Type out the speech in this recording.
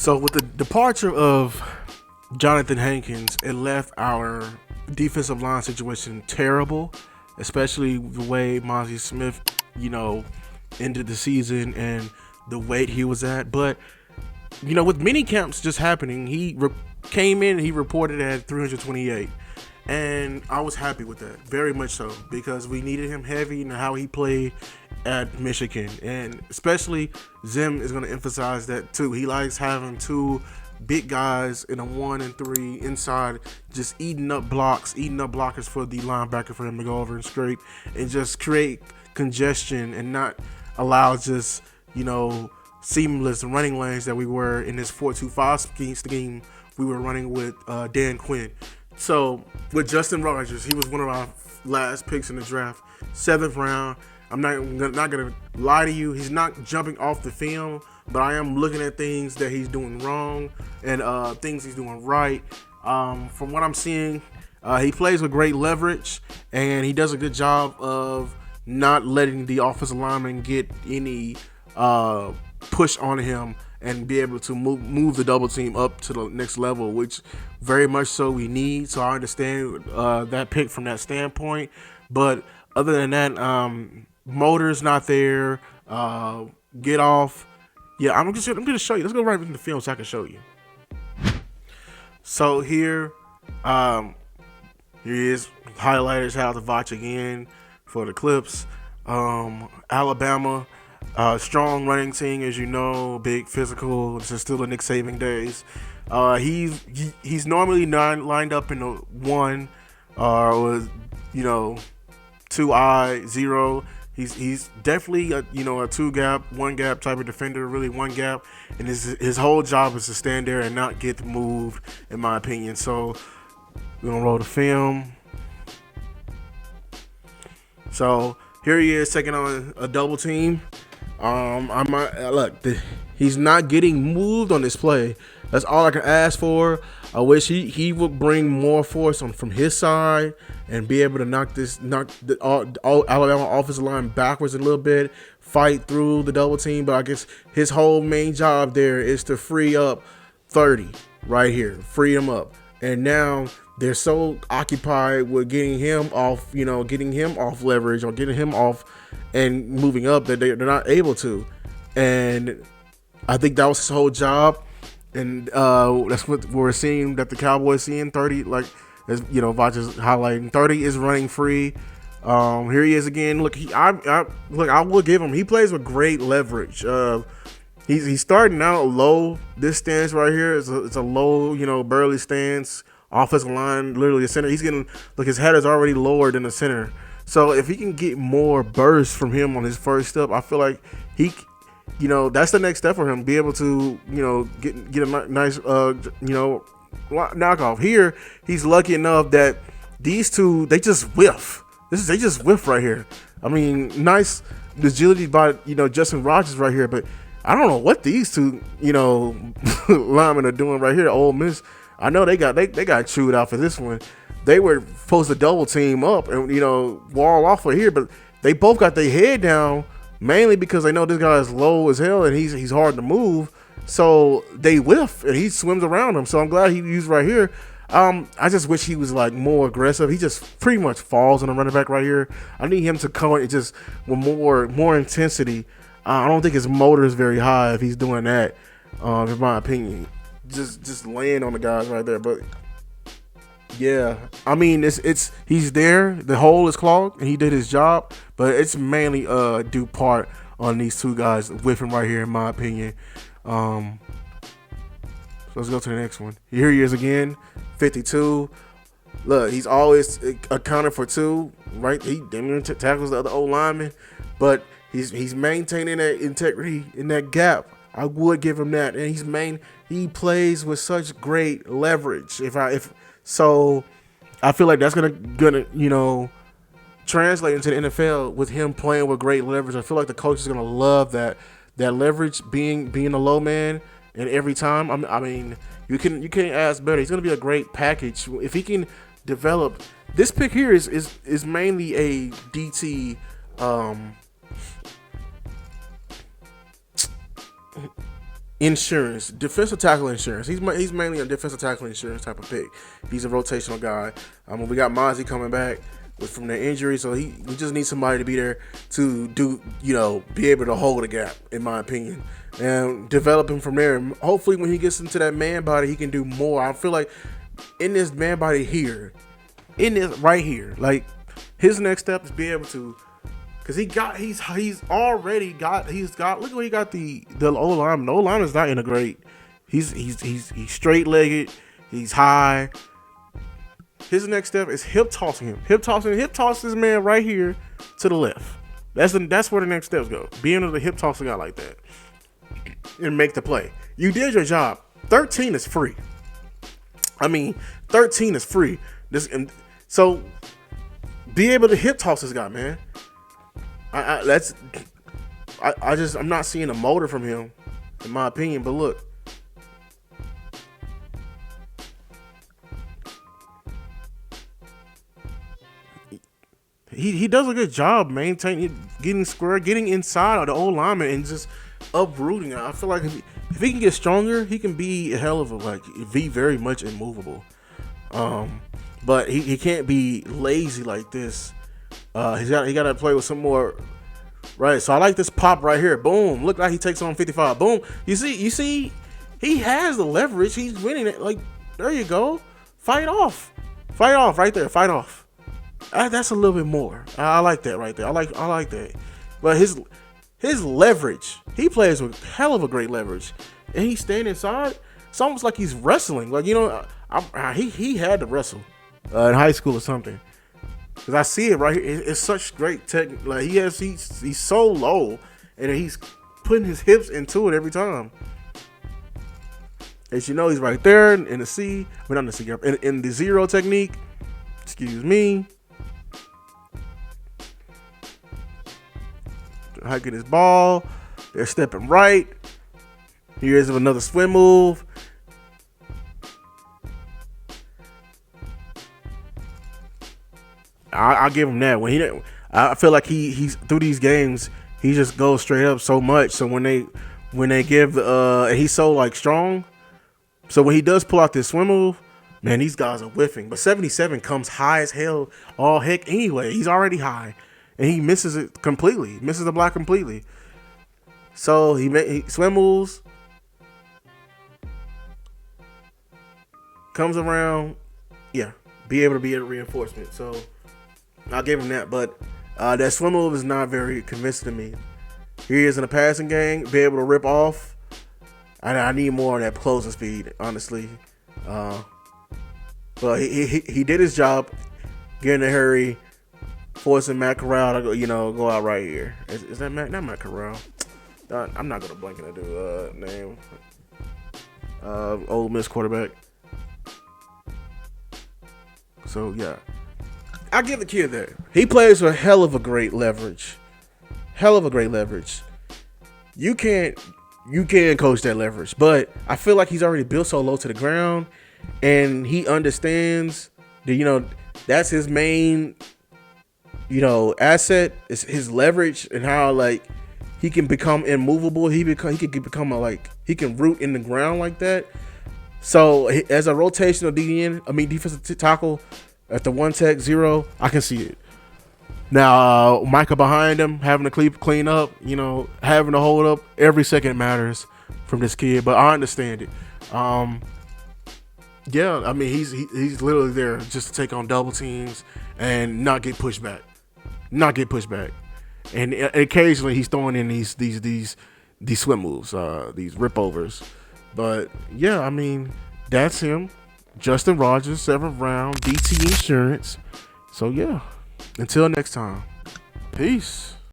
So with the departure of Jonathan Hankins, it left our defensive line situation terrible, especially the way Mozzie Smith, ended the season and the weight he was at. But with mini camps just happening, he came in and he reported at 328. And I was happy with that, very much so, because we needed him heavy in how he played at Michigan. And especially Zim is going to emphasize that too. He likes having two big guys in a 1 and 3 inside, just eating up blockers for the linebacker for him to go over and scrape and just create congestion and not allow just, seamless running lanes that we were in this 4-2-5 scheme we were running with Dan Quinn. So with Justin Rogers, he was one of our last picks in the draft, 7th round. I'm not gonna lie to you, he's not jumping off the film, but I am looking at things that he's doing wrong and things he's doing right. From what I'm seeing, he plays with great leverage and he does a good job of not letting the offensive lineman get any push on him and be able to move the double team up to the next level, which very much so we need. So I understand that pick from that standpoint. But other than that, motor's not there. Get off. Yeah, I'm gonna show you. Let's go right into the film so I can show you. So here is highlighters. How to watch again for the clips. Alabama. Strong running team, as you know, big physical. This is still the Nick Saban days. He's normally not lined up in the 1 or 2-eye 0. He's definitely a 2-gap, 1-gap type of defender, really 1-gap, and his whole job is to stand there and not get moved, in my opinion. So we're gonna roll the film. So here he is taking on a double team. He's not getting moved on this play. That's all I can ask for. I wish he would bring more force from his side and be able to knock the Alabama offensive line backwards a little bit, fight through the double team. But I guess his whole main job there is to free up 30 right here, free him up. And now they're so occupied with getting him off leverage or getting him off and moving up that they're not able to. And I think that was his whole job. And that's what we're seeing that the Cowboys seeing. 30, like as Vach is highlighting, 30 is running free. Here he is again. Look, I will give him. He plays with great leverage. He's starting out low. This stance right here is a low, burly stance. Offensive line, literally the center. He's getting his head is already lower than the center. So if he can get more burst from him on his first step, I feel like he, that's the next step for him. Be able to, get a nice, knockoff. Here, he's lucky enough that these two, they just whiff. They just whiff right here. I mean, nice agility by, Justin Rogers right here, but I don't know what these two, linemen are doing right here. Ole Miss, I know they got chewed out for this one. They were supposed to double team up and wall off of here, but they both got their head down mainly because they know this guy is low as hell and he's hard to move. So they whiff and he swims around them. So I'm glad he used right here. I just wish he was more aggressive. He just pretty much falls on the running back right here. I need him to come in just with more intensity. I don't think his motor is very high if he's doing that. In my opinion, just laying on the guys right there, but. Yeah, I mean he's there. The hole is clogged, and he did his job. But it's mainly due part on these two guys whiffing right here, in my opinion. So let's go to the next one. Here he is again, 52. Look, he's always accounted for 2, right? He tackles the other old lineman, but he's maintaining that integrity in that gap. I would give him that, and he plays with such great leverage. So I feel like that's gonna translate into the NFL with him playing with great leverage. I feel like the coach is gonna love that leverage being a low man, and every time I mean you can't ask better. He's gonna be a great package if he can develop. This pick here is mainly a DT. insurance, defensive tackle insurance. He's mainly a defensive tackle insurance type of pick. He's a rotational guy. We got Mozzie coming back from their injury, so we just need somebody to be there to do, be able to hold a gap, in my opinion, and develop him from there. And hopefully, when he gets into that man body, he can do more. I feel like in this man body here, in this right here, like his next step is be able to. Cause he's already got look what he got the O line. The O line is not in a great. He's straight legged. He's high. His next step is hip tossing him. Hip toss this man right here to the left. That's where the next steps go. Being able to hip toss a guy like that and make the play. You did your job. 13 is free. 13 is free. So be able to hip toss this guy, man. I'm not seeing a motor from him, in my opinion. But look, he does a good job maintaining, getting square, getting inside of the old lineman, and just uprooting it. I feel like if he can get stronger, he can be a hell of be very much immovable. But he can't be lazy like this. He got to play with some more. Right, so I like this pop right here. Boom! Look like he takes on 55. Boom! You see, he has the leverage. He's winning it. Like, there you go. Fight off right there. Fight off. That's a little bit more. I like that right there. I like that. But his leverage. He plays with hell of a great leverage, and he's staying inside. It's almost like he's wrestling. Like, he had to wrestle in high school or something. Cause I see it right here. It's such great technique. Like he's so low, and he's putting his hips into it every time. As you know, he's right there in the C. But not in the C. In the zero technique. Excuse me. Hiking his ball. They're stepping right. Here's another swim move. I'll give him that. I feel like he's through these games, he just goes straight up so much. So when they give he's so like strong. So when he does pull out this swim move, man, these guys are whiffing. But 77 comes high as hell. All heck anyway. He's already high, and he misses it completely. Misses the block completely. So he swim moves, comes around, be able to be a reinforcement. So I'll give him that, but that swim move is not very convincing to me. Here he is in a passing game, be able to rip off. I need more of that closing speed, honestly. But he did his job, getting in a hurry, forcing Matt Corral to go out right here. Is that Matt? Not Matt Corral. I'm not gonna blank into name. Ole Miss quarterback. So yeah. I give the kid that. He plays with hell of a great leverage. You can coach that leverage, but I feel like he's already built so low to the ground, and he understands that that's his main asset is his leverage, and how like he can become immovable. He can root in the ground like that. So as a rotational defensive tackle. At the 1-tech-0, I can see it. Now, Micah behind him, having to clean up, having to hold up, every second matters from this kid, but I understand it. He's literally there just to take on double teams and not get pushed back. And occasionally he's throwing in these swim moves, these rip overs. But yeah, that's him. Justin Rogers, 7th round, DT Insurance. So yeah, until next time, peace.